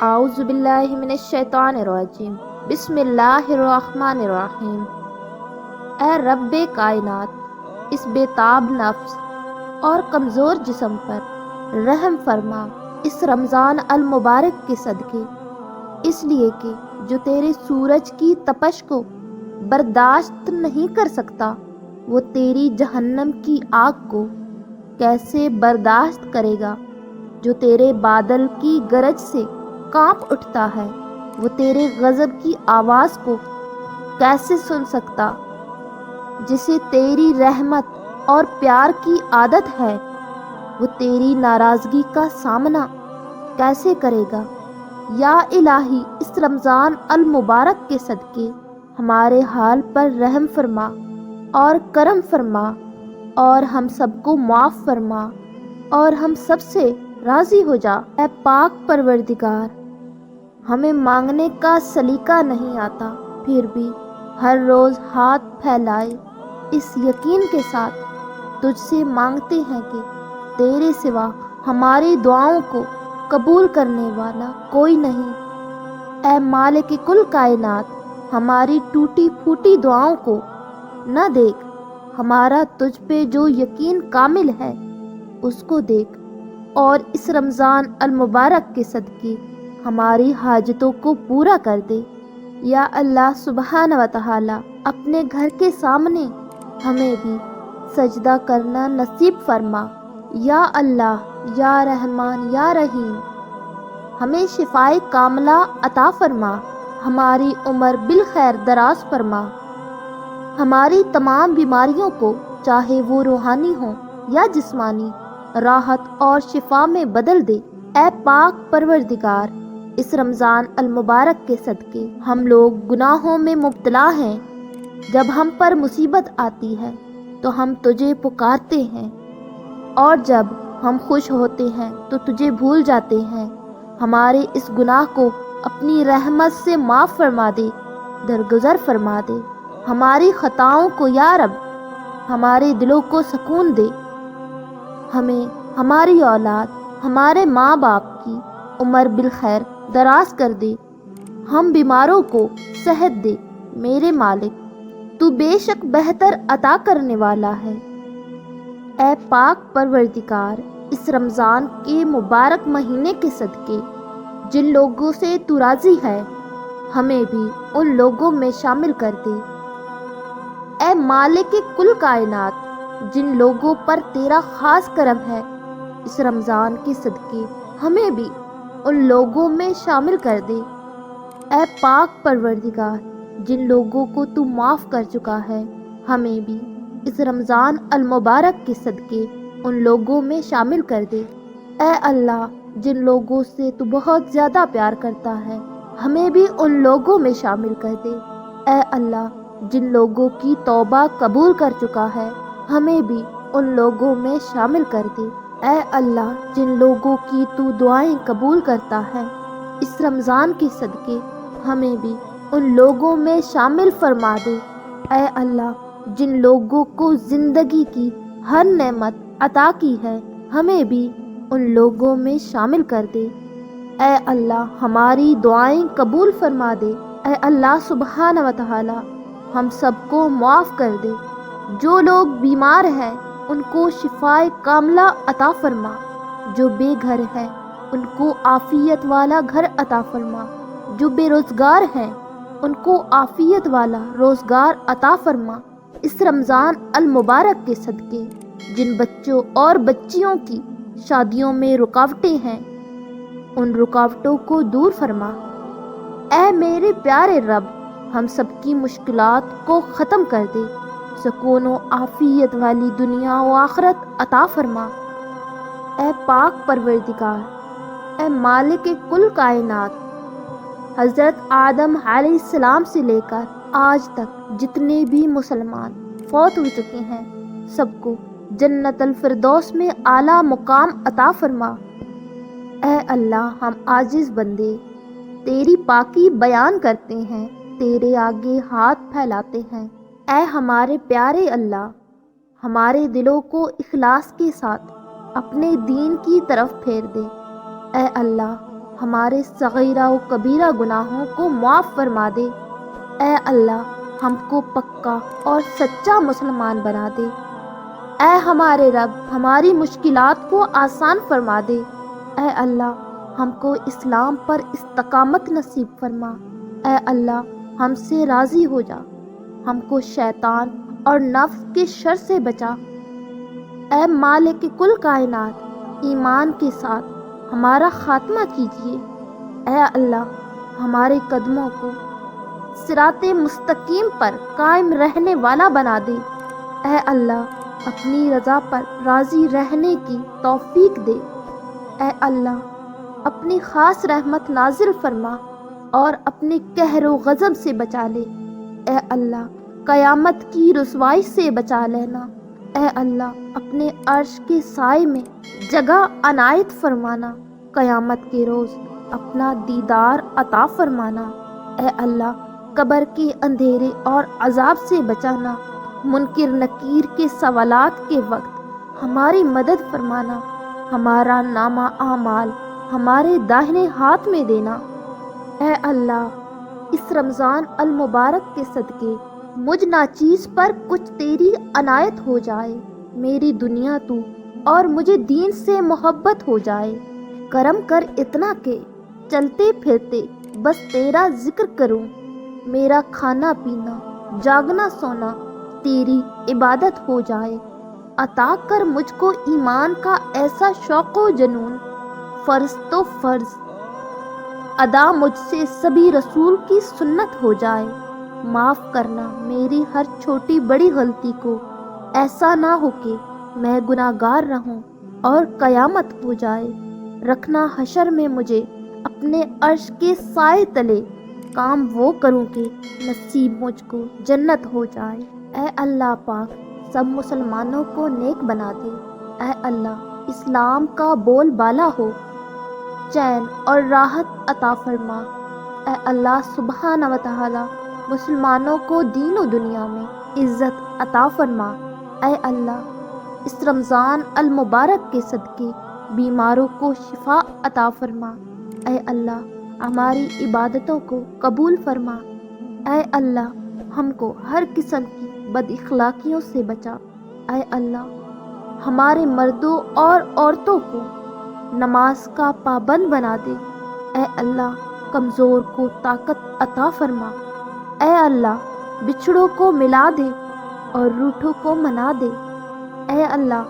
اعوذ باللہ من الشیطان الرجیم، بسم اللہ الرحمن الرحیم۔ اے رب کائنات، اس بے تاب نفس اور کمزور جسم پر رحم فرما اس رمضان المبارک کے صدقے، اس لیے کہ جو تیرے سورج کی تپش کو برداشت نہیں کر سکتا، وہ تیری جہنم کی آگ کو کیسے برداشت کرے گا؟ جو تیرے بادل کی گرج سے کانپ اٹھتا ہے، وہ تیرے غضب کی آواز کو کیسے سن سکتا؟ جسے تیری رحمت اور پیار کی عادت ہے، وہ تیری ناراضگی کا سامنا کیسے کرے گا؟ یا الہی، اس رمضان المبارک کے صدقے ہمارے حال پر رحم فرما اور کرم فرما، اور ہم سب کو معاف فرما اور ہم سب سے راضی ہو جا۔ اے پاک پروردگار، ہمیں مانگنے کا سلیقہ نہیں آتا، پھر بھی ہر روز ہاتھ پھیلائے اس یقین کے ساتھ تجھ سے مانگتے ہیں کہ تیرے سوا ہماری دعاؤں کو قبول کرنے والا کوئی نہیں۔ اے مالک کل کائنات، ہماری ٹوٹی پھوٹی دعاؤں کو نہ دیکھ، ہمارا تجھ پہ جو یقین کامل ہے اس کو دیکھ، اور اس رمضان المبارک کے صدقے ہماری حاجتوں کو پورا کر دے۔ یا اللہ سبحانہ و تعالی، اپنے گھر کے سامنے ہمیں بھی سجدہ کرنا نصیب فرما۔ یا اللہ، یا رحمان، یا رحیم، ہمیں شفائے کاملہ عطا فرما، ہماری عمر بالخیر دراز فرما، ہماری تمام بیماریوں کو، چاہے وہ روحانی ہوں یا جسمانی، راحت اور شفا میں بدل دے۔ اے پاک پروردگار، اس رمضان المبارک کے صدقے ہم لوگ گناہوں میں مبتلا ہیں۔ جب ہم پر مصیبت آتی ہے تو ہم تجھے پکارتے ہیں، اور جب ہم خوش ہوتے ہیں تو تجھے بھول جاتے ہیں۔ ہمارے اس گناہ کو اپنی رحمت سے معاف فرما دے، درگزر فرما دے۔ ہماری خطاؤں کو یا رب ہمارے دلوں کو سکون دے، ہمیں، ہماری اولاد، ہمارے ماں باپ کی عمر بالخیر دراز کر دے، ہم بیماروں کو صحت دے۔ میرے مالک، تو بے شک بہتر عطا کرنے والا ہے۔ اے پاک پروردگار، اس رمضان کے مبارک مہینے کے صدقے جن لوگوں سے تو راضی ہے، ہمیں بھی ان لوگوں میں شامل کر دے۔ اے مالک کل کائنات، جن لوگوں پر تیرا خاص کرم ہے، اس رمضان کے صدقے ہمیں بھی ان لوگوں میں شامل کر دے۔ اے پاک پروردگار، جن لوگوں کو تو معاف کر چکا ہے، ہمیں بھی اس رمضان المبارک کے صدقے ان لوگوں میں شامل کر دے۔ اے اللہ، جن لوگوں سے تو بہت زیادہ پیار کرتا ہے، ہمیں بھی ان لوگوں میں شامل کر دے۔ اے اللہ، جن لوگوں کی توبہ قبول کر چکا ہے، ہمیں بھی ان لوگوں میں شامل کر دے۔ اے اللہ، جن لوگوں کی تو دعائیں قبول کرتا ہے، اس رمضان کے صدقے ہمیں بھی ان لوگوں میں شامل فرما دے۔ اے اللہ، جن لوگوں کو زندگی کی ہر نعمت عطا کی ہے، ہمیں بھی ان لوگوں میں شامل کر دے۔ اے اللہ، ہماری دعائیں قبول فرما دے۔ اے اللہ سبحانہ و تعالی، ہم سب کو معاف کر دے۔ جو لوگ بیمار ہیں ان کو شفائے کاملہ عطا فرما، جو بے گھر ہیں ان کو عافیت والا گھر عطا فرما، جو بے روزگار ہیں ان کو عافیت والا روزگار عطا فرما۔ اس رمضان المبارک کے صدقے جن بچوں اور بچیوں کی شادیوں میں رکاوٹیں ہیں، ان رکاوٹوں کو دور فرما۔ اے میرے پیارے رب، ہم سب کی مشکلات کو ختم کر دے، سکون و عافیت والی دنیا و آخرت عطا فرما۔ اے پاک پروردگار، اے مالک کل کائنات، حضرت آدم علیہ السلام سے لے کر آج تک جتنے بھی مسلمان فوت ہو چکے ہیں، سب کو جنت الفردوس میں اعلیٰ مقام عطا فرما۔ اے اللہ، ہم عاجز بندے تیری پاکی بیان کرتے ہیں، تیرے آگے ہاتھ پھیلاتے ہیں۔ اے ہمارے پیارے اللہ، ہمارے دلوں کو اخلاص کے ساتھ اپنے دین کی طرف پھیر دے۔ اے اللہ، ہمارے صغیرہ و کبیرہ گناہوں کو معاف فرما دے۔ اے اللہ ہم کو پکا اور سچا مسلمان بنا دے۔ اے ہمارے رب ہماری مشکلات کو آسان فرما دے۔ اے اللہ ہم کو اسلام پر استقامت نصیب فرما۔ اے اللہ ہم سے راضی ہو جا، ہم کو شیطان اور نفس کے شر سے بچا۔ اے مالک کل کائنات ایمان کے ساتھ ہمارا خاتمہ کیجیے۔ اے اللہ ہمارے قدموں کو صراط مستقیم پر قائم رہنے والا بنا دے۔ اے اللہ اپنی رضا پر راضی رہنے کی توفیق دے۔ اے اللہ اپنی خاص رحمت نازل فرما اور اپنے قہر و غضب سے بچا لے۔ اے اللہ قیامت کی رسوائی سے بچا لینا۔ اے اللہ اپنے عرش کے سائے میں جگہ عنایت فرمانا۔ قیامت کے روز اپنا دیدار عطا فرمانا۔ اے اللہ قبر کے اندھیرے اور عذاب سے بچانا۔ منکر نکیر کے سوالات کے وقت ہماری مدد فرمانا۔ ہمارا نامہ اعمال ہمارے داہنے ہاتھ میں دینا۔ اے اللہ اس رمضان المبارک کے صدقے مجھ ناچیز پر کچھ تیری عنایت ہو جائے۔ میری دنیا تو اور مجھے دین سے محبت ہو جائے۔ کرم کر اتنا کہ چلتے پھرتے بس تیرا ذکر کروں۔ میرا کھانا پینا جاگنا سونا تیری عبادت ہو جائے۔ عطا کر مجھ کو ایمان کا ایسا شوق و جنون، فرض تو فرض ادا مجھ سے سبھی رسول کی سنت ہو جائے۔ معاف کرنا میری ہر چھوٹی بڑی غلطی کو، ایسا نہ ہو کہ میں گناہگار رہوں اور قیامت ہو جائے۔ رکھنا حشر میں مجھے اپنے عرش کے سائے تلے، کام وہ کروں کہ نصیب مجھ کو جنت ہو جائے۔ اے اللہ پاک سب مسلمانوں کو نیک بنا دے۔ اے اللہ اسلام کا بول بالا ہو، چین اور راحت عطا فرما۔ اے اللہ سبحانہ و تعالی مسلمانوں کو دین و دنیا میں عزت عطا فرما۔ اے اللہ اس رمضان المبارک کے صدقے بیماروں کو شفا عطا فرما۔ اے اللہ ہماری عبادتوں کو قبول فرما۔ اے اللہ ہم کو ہر قسم کی بد اخلاقیوں سے بچا۔ اے اللہ ہمارے مردوں اور عورتوں کو نماز کا پابند بنا دے۔ اے اللہ کمزور کو طاقت عطا فرما۔ اے اللہ بچھڑوں کو ملا دے اور روٹھوں کو منا دے۔ اے اللہ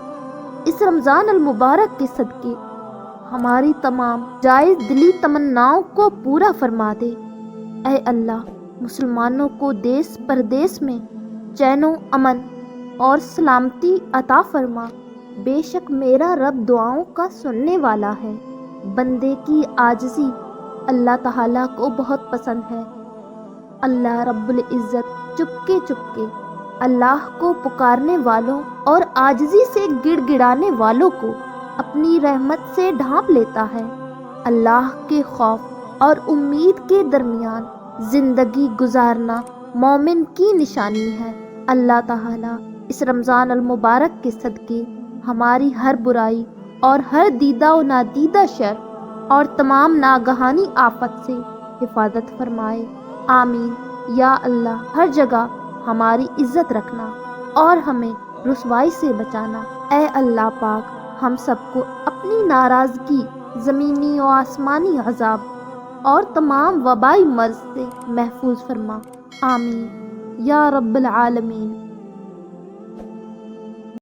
اس رمضان المبارک کے صدقے ہماری تمام جائز دلی تمناؤں کو پورا فرما دے۔ اے اللہ مسلمانوں کو دیس پردیس میں چین و امن اور سلامتی عطا فرما۔ بے شک میرا رب دعاؤں کا سننے والا ہے۔ بندے کی عاجزی اللہ تعالیٰ کو بہت پسند ہے۔ اللہ رب العزت چپکے اللہ کو پکارنے والوں اور عاجزی سے گڑ گڑانے والوں کو اپنی رحمت سے ڈھانپ لیتا ہے۔ اللہ کے خوف اور امید کے درمیان زندگی گزارنا مومن کی نشانی ہے۔ اللہ تعالیٰ اس رمضان المبارک کے صدقے ہماری ہر برائی اور ہر دیدہ و نادیدہ شر اور تمام ناگہانی آفت سے حفاظت فرمائے۔ آمین۔ یا اللہ ہر جگہ ہماری عزت رکھنا اور ہمیں رسوائی سے بچانا۔ اے اللہ پاک ہم سب کو اپنی ناراضگی، زمینی و آسمانی عذاب اور تمام وبائی مرض سے محفوظ فرما۔ آمین یا رب العالمین۔